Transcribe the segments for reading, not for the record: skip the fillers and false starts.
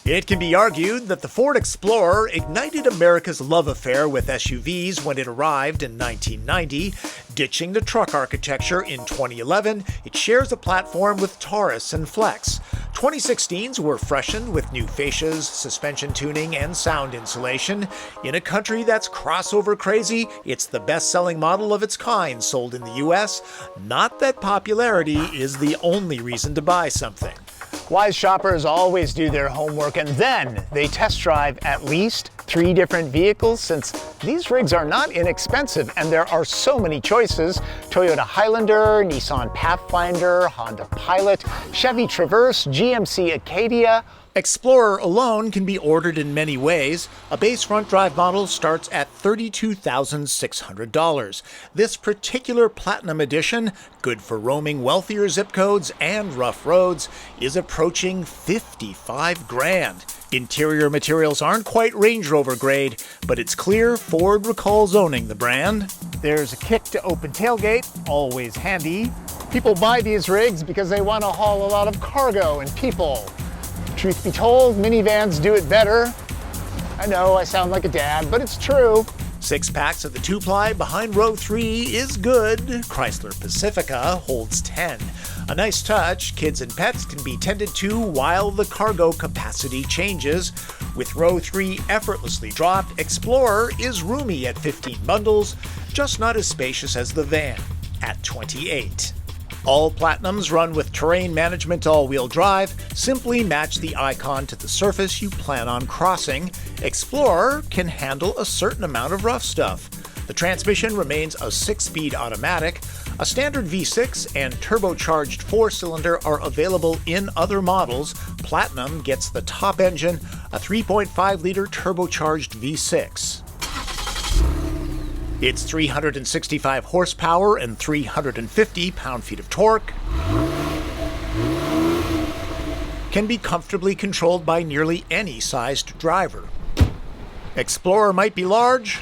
It can be argued that the Ford Explorer ignited America's love affair with SUVs when it arrived in 1990. Ditching the truck architecture in 2011, it shares a platform with Taurus and Flex. 2016s were freshened with new fascias, suspension tuning, and sound insulation. In a country that's crossover crazy, it's the best-selling model of its kind sold in the US. Not that popularity is the only reason to buy something. Wise shoppers always do their homework and then they test drive at least 3 different vehicles, since these rigs are not inexpensive and there are so many choices. Toyota Highlander, Nissan Pathfinder, Honda Pilot, Chevy Traverse, GMC Acadia. Explorer alone can be ordered in many ways. A base front drive model starts at $32,600. This particular Platinum Edition, good for roaming wealthier zip codes and rough roads, is approaching $55,000. Interior materials aren't quite Range Rover grade, but it's clear Ford recalls owning the brand. There's a kick to open tailgate, always handy. People buy these rigs because they want to haul a lot of cargo and people. Truth be told, minivans do it better. I know I sound like a dad, but it's true. 6 packs of the 2-ply behind row 3 is good. Chrysler Pacifica holds 10. A nice touch, kids and pets can be tended to while the cargo capacity changes. With row 3 effortlessly dropped, Explorer is roomy at 15 bundles, just not as spacious as the van at 28. All Platinums run with terrain management all-wheel drive. Simply match the icon to the surface you plan on crossing. Explorer can handle a certain amount of rough stuff. The transmission remains a 6-speed automatic. A standard V6 and turbocharged 4-cylinder are available in other models. Platinum gets the top engine, a 3.5-liter turbocharged V6. It's 365 horsepower and 350 pound-feet of torque. Can be comfortably controlled by nearly any sized driver. Explorer might be large.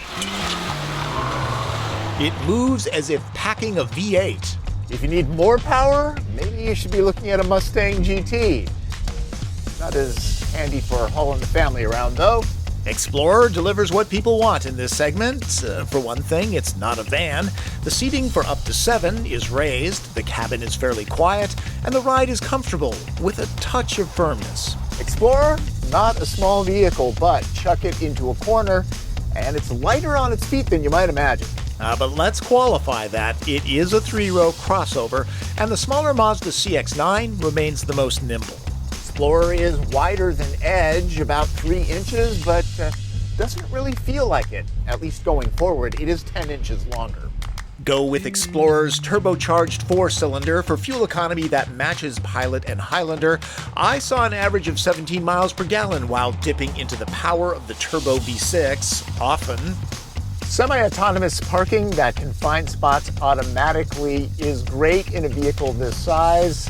It moves as if packing a V8. If you need more power, maybe you should be looking at a Mustang GT. Not as handy for hauling the family around, though. Explorer delivers what people want in this segment. For one thing, it's not a van. The seating for up to 7 is raised, the cabin is fairly quiet, and the ride is comfortable with a touch of firmness. Explorer, not a small vehicle, but chuck it into a corner, and it's lighter on its feet than you might imagine. But let's qualify that. It is a 3-row crossover, and the smaller Mazda CX-9 remains the most nimble. Explorer is wider than Edge, about 3 inches, but doesn't really feel like it. At least going forward, it is 10 inches longer. Go with Explorer's turbocharged 4-cylinder for fuel economy that matches Pilot and Highlander. I saw an average of 17 miles per gallon while dipping into the power of the turbo V6, often. Semi-autonomous parking that can find spots automatically is great in a vehicle this size.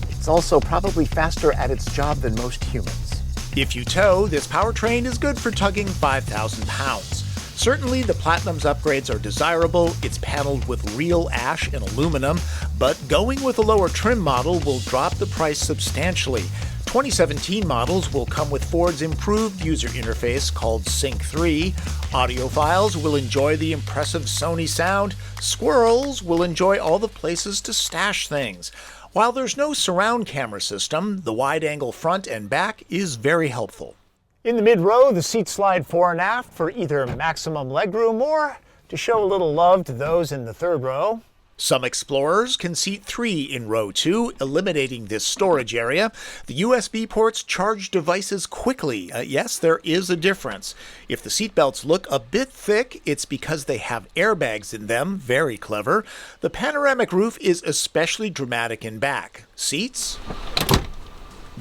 It's also probably faster at its job than most humans. If you tow, this powertrain is good for tugging 5,000 pounds. Certainly, the Platinum's upgrades are desirable. It's paneled with real ash and aluminum, but going with a lower trim model will drop the price substantially. 2017 models will come with Ford's improved user interface called Sync 3. Audiophiles will enjoy the impressive Sony sound. Squirrels will enjoy all the places to stash things. While there's no surround camera system, the wide-angle front and back is very helpful. In the mid-row, the seats slide fore and aft for either maximum legroom or to show a little love to those in the 3rd row. Some Explorers can seat 3 in row 2, eliminating this storage area. The USB ports charge devices quickly. Yes, there is a difference. If the seatbelts look a bit thick, it's because they have airbags in them. Very clever. The panoramic roof is especially dramatic in back. Seats?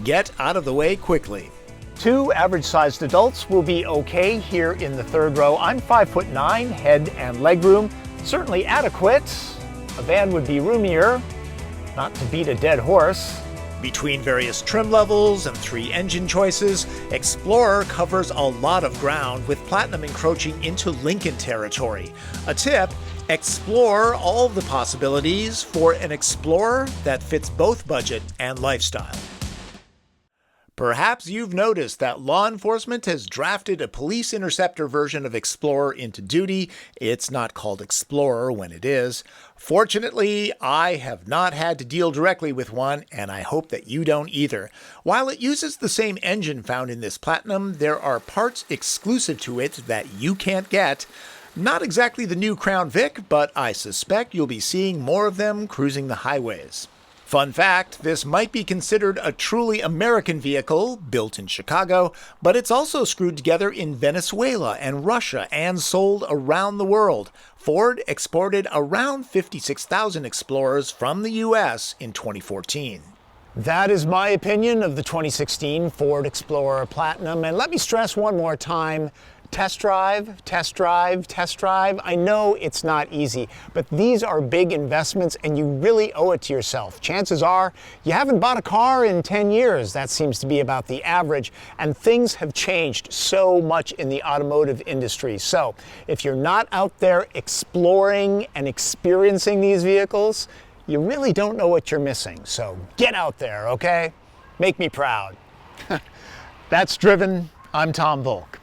Get out of the way quickly. 2 average-sized adults will be okay here in the 3rd row. I'm 5'9", head and legroom, certainly adequate. A van would be roomier, not to beat a dead horse. Between various trim levels and 3 engine choices, Explorer covers a lot of ground, with Platinum encroaching into Lincoln territory. A tip: explore all the possibilities for an Explorer that fits both budget and lifestyle. Perhaps you've noticed that law enforcement has drafted a police interceptor version of Explorer into duty. It's not called Explorer when it is. Fortunately, I have not had to deal directly with one, and I hope that you don't either. While it uses the same engine found in this Platinum, there are parts exclusive to it that you can't get. Not exactly the new Crown Vic, but I suspect you'll be seeing more of them cruising the highways. Fun fact, this might be considered a truly American vehicle, built in Chicago, but it's also screwed together in Venezuela and Russia and sold around the world. Ford exported around 56,000 Explorers from the US in 2014. That is my opinion of the 2016 Ford Explorer Platinum. And let me stress one more time, test drive, test drive, test drive. I know it's not easy, but these are big investments and you really owe it to yourself. Chances are you haven't bought a car in 10 years. That seems to be about the average. And things have changed so much in the automotive industry. So if you're not out there exploring and experiencing these vehicles, you really don't know what you're missing. So get out there, okay? Make me proud. That's Driven. I'm Tom Voelk.